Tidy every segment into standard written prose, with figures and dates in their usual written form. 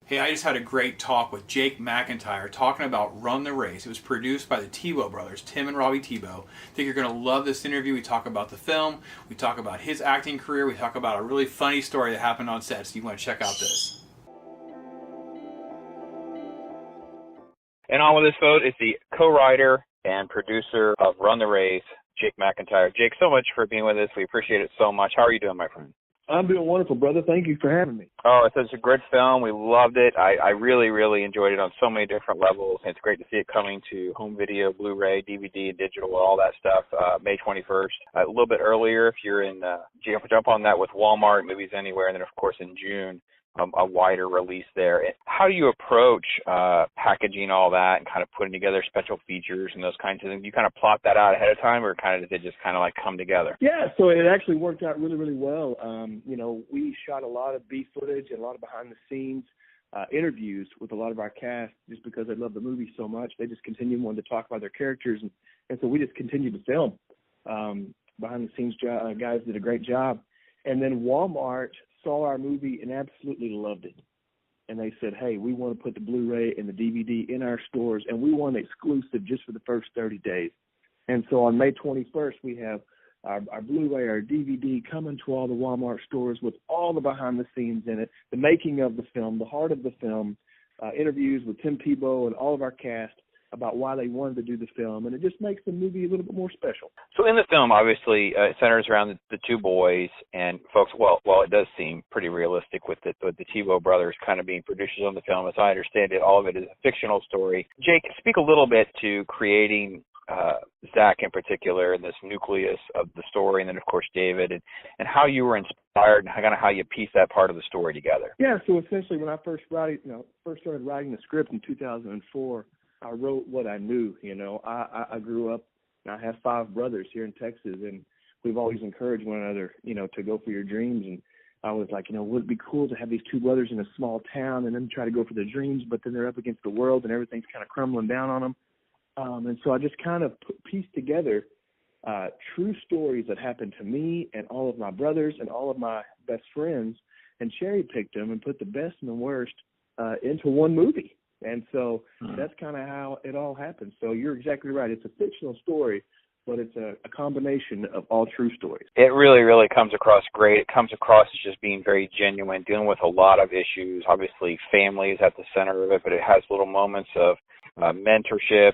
Hey, I just had a great talk with Jake McEntire talking about Run the Race. It was produced by the Tebow brothers, Tim and Robbie Tebow. I think you're going to love this interview. We talk about the film, we talk about his acting career, we talk about a really funny story that happened on set, so you want to check out this. And on with this, folks, is the co-writer and producer of Run the Race, Jake McEntire. Jake, so much for being with us. We appreciate it so much. How are you doing, my friend? I'm doing wonderful, brother. Thank you for having me. Oh, it's a great film. We loved it. I really, really enjoyed it on so many different levels. And it's great to see it coming to home video, Blu-ray, DVD, digital, all that stuff, May 21st. A little bit earlier, if you're in, jump on that with Walmart, Movies Anywhere, and then, of course, in June, a wider release there. How do you approach packaging all that and kind of putting together special features and those kinds of things? Do you kind of plot that out ahead of time, or kind of does it just kind of like come together? Yeah, so it actually worked out really, really well. We shot a lot of B footage and a lot of behind-the-scenes interviews with a lot of our cast just because they love the movie so much. They just continued wanting to talk about their characters, and so we just continued to film. Behind-the-scenes guys did a great job. And then Walmart saw our movie and absolutely loved it. And they said, hey, we want to put the Blu-ray and the DVD in our stores, and we want it exclusive just for the first 30 days. And so on May 21st, we have our Blu-ray, our DVD coming to all the Walmart stores with all the behind-the-scenes in it, the making of the film, the heart of the film, interviews with Tim Tebow and all of our cast about why they wanted to do the film, and it just makes the movie a little bit more special. So in the film, obviously, it centers around the two boys, and folks, well, it does seem pretty realistic with the Tebow brothers kind of being producers on the film. As I understand it, all of it is a fictional story. Jake, speak a little bit to creating Zach in particular and this nucleus of the story, and then, of course, David, and how you were inspired and kind of how you piece that part of the story together. Yeah, so essentially when I first started writing the script in 2004, I wrote what I knew. I grew up, and I have 5 brothers here in Texas, and we've always encouraged one another, to go for your dreams. And I was like, would it be cool to have these 2 brothers in a small town and then try to go for their dreams, but then they're up against the world and everything's kind of crumbling down on them. And so I just kind of pieced together true stories that happened to me and all of my brothers and all of my best friends, and cherry-picked them and put the best and the worst into one movie. And so that's kind of how it all happened. So you're exactly right. It's a fictional story, but it's a combination of all true stories. It really, really comes across great. It comes across as just being very genuine, dealing with a lot of issues. Obviously, family is at the center of it, but it has little moments of mentorship,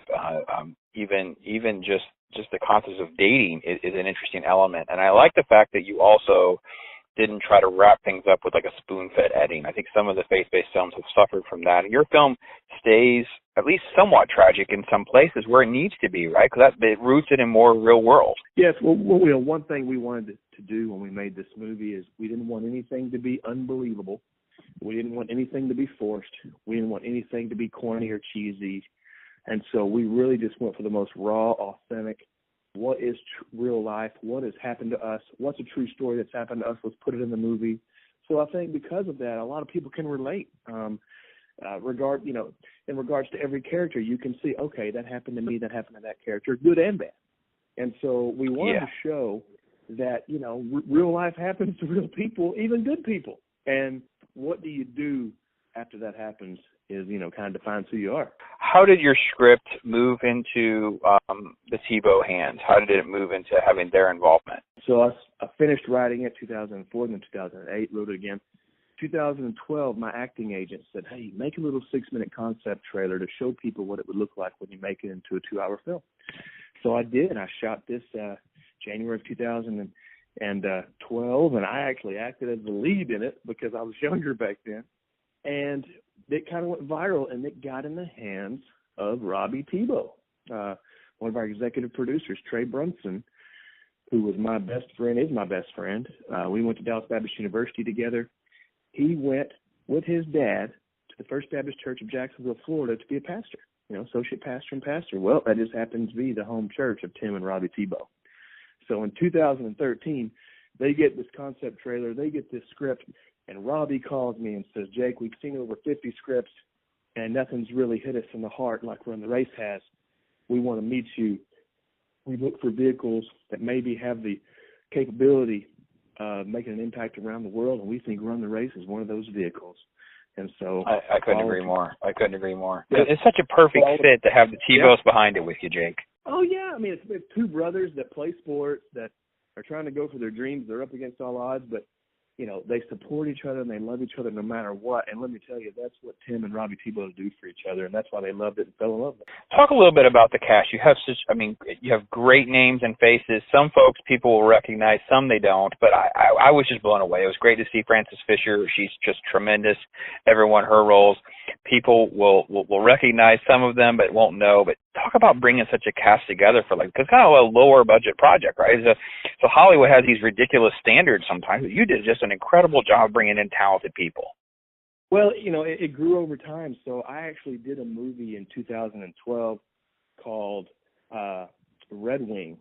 even just the concept of dating is an interesting element. And I like the fact that you also didn't try to wrap things up with like a spoon-fed ending. I think some of the faith-based films have suffered from that. And your film stays at least somewhat tragic in some places where it needs to be, right? Because it roots it in more real world. Yes. Well, one thing we wanted to do when we made this movie is we didn't want anything to be unbelievable. We didn't want anything to be forced. We didn't want anything to be corny or cheesy. And so we really just went for the most raw, authentic, what is real life, what has happened to us, what's a true story that's happened to us, let's put it in the movie. So I think because of that, a lot of people can relate. In regards to every character, you can see, okay, that happened to me, that happened to that character, good and bad. And so we wanted to show that, real life happens to real people, even good people. And what do you do after that happens is, kind of defines who you are. How did your script move into the Tebow hands? How did it move into having their involvement? So I finished writing it 2004, and then 2008, wrote it again. 2012, my acting agent said, hey, make a little 6-minute concept trailer to show people what it would look like when you make it into a 2-hour film. So I did. I shot this January of 2012, and I actually acted as the lead in it because I was younger back then. And it kind of went viral, and it got in the hands of Robbie Tebow, one of our executive producers, Trey Brunson, who was my best friend, is my best friend. We went to Dallas Baptist University together. He went with his dad to the First Baptist Church of Jacksonville, Florida, to be a pastor, associate pastor and pastor. Well, that just happens to be the home church of Tim and Robbie Tebow. So in 2013, they get this concept trailer, they get this script, and Robbie calls me and says, Jake, we've seen over 50 scripts, and nothing's really hit us in the heart like Run the Race has. We want to meet you. We look for vehicles that maybe have the capability of making an impact around the world, and we think Run the Race is one of those vehicles. And so I couldn't agree more. I couldn't agree more. Yeah. It's such a perfect fit to have the Tebows behind it with you, Jake. Oh, yeah. I mean, it's two brothers that play sports, that are trying to go for their dreams. They're up against all odds, but, you know, they support each other and they love each other no matter what. And let me tell you, that's what Tim and Robbie Tebow do for each other, and that's why they loved it and fell in love with it. Talk a little bit about the cast. You have you have great names and faces. Some folks people will recognize, some they don't. But I was just blown away. It was great to see Frances Fisher. She's just tremendous. Everyone, her roles. People will recognize some of them, but won't know. But talk about bringing such a cast together for because kind of a lower budget project, right? So Hollywood has these ridiculous standards sometimes, but you did just an incredible job bringing in talented people. Well, you know, it grew over time. So I actually did a movie in 2012 called Red Wing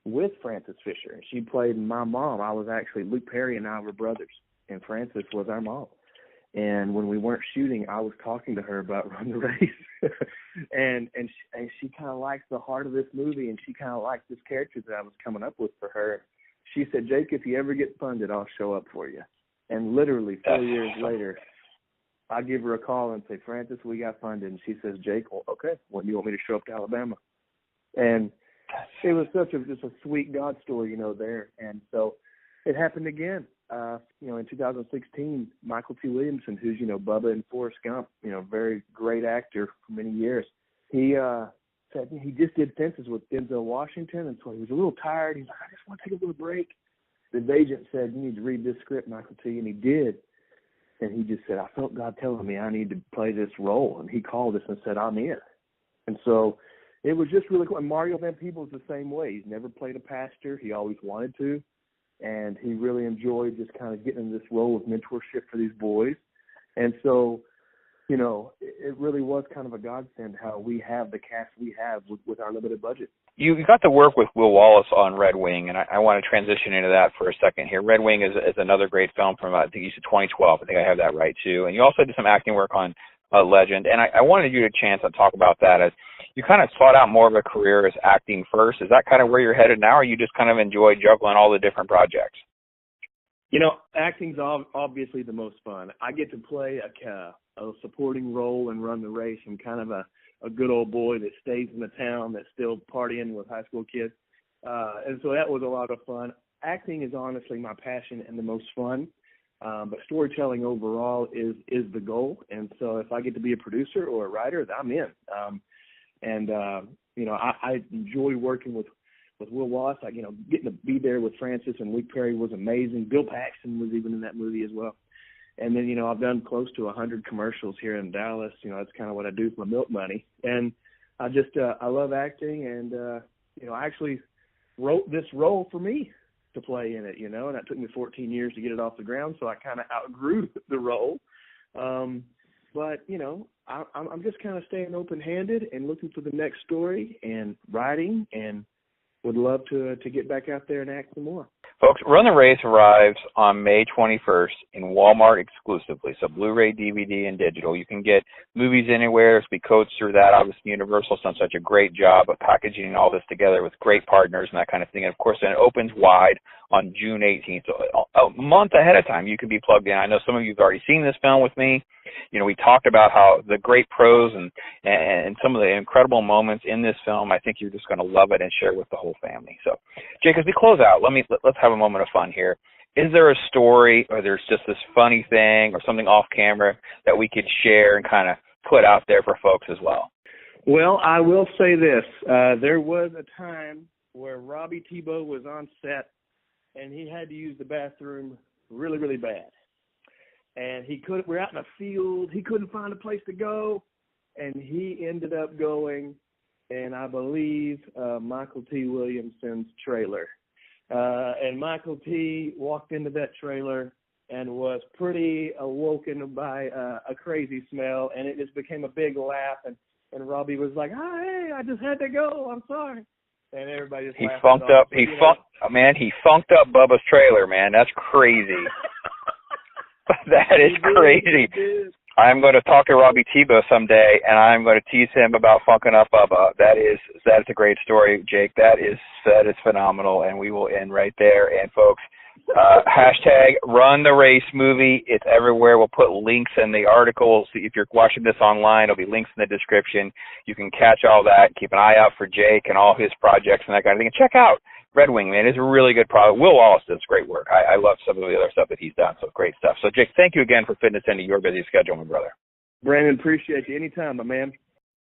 with Frances Fisher. She played my mom. I was actually, Luke Perry and I were brothers, and Frances was our mom. And when we weren't shooting, I was talking to her about Run the Race. and she kind of likes the heart of this movie, and she kind of liked this character that I was coming up with for her. She said, Jake, if you ever get funded, I'll show up for you. And literally 4 years later, I give her a call and say, Frances, we got funded. And she says, Jake, well, okay, when do you want me to show up to Alabama? And it was just a sweet God story, you know, there. And so it happened again. You know, in 2016, Mykelti Williamson, who's, you know, Bubba and Forrest Gump, you know, very great actor for many years. He said he just did Fences with Denzel Washington, and so he was a little tired. He's like, I just want to take a little break. The agent said, you need to read this script, Mykelti, and he did. And he just said, I felt God telling me I need to play this role. And he called us and said, I'm in. And so it was just really cool. And Mario Van Peebles the same way. He's never played a pastor. He always wanted to. And he really enjoyed just kind of getting in this role of mentorship for these boys. And so, you know, it really was kind of a godsend how we have the cast we have with our limited budget. You got to work with Will Wallace on Red Wing, and I want to transition into that for a second here. Red Wing is another great film from, I think you said 2012. I think I have that right, too. And you also did some acting work on Legend. And I wanted you to chance to talk about that as you kind of sought out more of a career as acting first. Is that kind of where you're headed now, or you just kind of enjoy juggling all the different projects? You know, acting's obviously the most fun. I get to play a supporting role and Run the Race. I'm kind of a good old boy that stays in the town that's still partying with high school kids. And so that was a lot of fun. Acting is honestly my passion and the most fun. But storytelling overall is the goal. And so if I get to be a producer or a writer, I'm in. You know, I enjoy working with Will Wallace. You know, getting to be there with Frances and Luke Perry was amazing. Bill Paxton was even in that movie as well. And then, you know, I've done close to 100 commercials here in Dallas. You know, that's kind of what I do for my milk money. And I just, I love acting. And, you know, I actually wrote this role for me to play in it, you know, and it took me 14 years to get it off the ground. So I kind of outgrew the role. But, you know, I'm just kind of staying open-handed and looking for the next story and writing, and would love to get back out there and act some more. Folks, Run the Race arrives on May 21st in Walmart exclusively, so Blu-ray, DVD, and digital. You can get movies anywhere. It's be coached through that. Obviously, Universal's done such a great job of packaging all this together with great partners and that kind of thing. And, of course, then it opens wide on June 18th. So a month ahead of time, you can be plugged in. I know some of you have already seen this film with me. You know, we talked about how the great pros and some of the incredible moments in this film. I think you're just going to love it and share it with the whole family. So, Jake, as we close out, let's have a moment of fun here. Is there a story, or there's just this funny thing or something off camera that we could share and kind of put out there for folks as well? Well, I will say this. There was a time where Robbie Tebow was on set, and he had to use the bathroom really, really bad. And we're out in a field. He couldn't find a place to go, and he ended up going in, I believe, Mykelti Williamson's trailer. And Mykelti walked into that trailer and was pretty awoken by a crazy smell, and it just became a big laugh. And Robbie was like, "Oh, hey, I just had to go. I'm sorry." And everybody just laughed. He funked up Bubba's trailer, man. That's crazy. That is crazy. I'm going to talk to Robbie Tebow someday, and I'm going to tease him about funking up Bubba. That's a great story, Jake. That is phenomenal, and we will end right there. And folks, Hashtag Run the Race Movie. It's everywhere. We'll put links in the articles. If you're watching this online, there'll be links in the description. You can catch all that. Keep an eye out for Jake and all his projects and that kind of thing. And check out Red Wing, man. It's a really good product. Will Wallace does great work. I love some of the other stuff that he's done, so great stuff. So, Jake, thank you again for fitting this into your busy schedule, my brother. Brandon, appreciate you anytime, my man.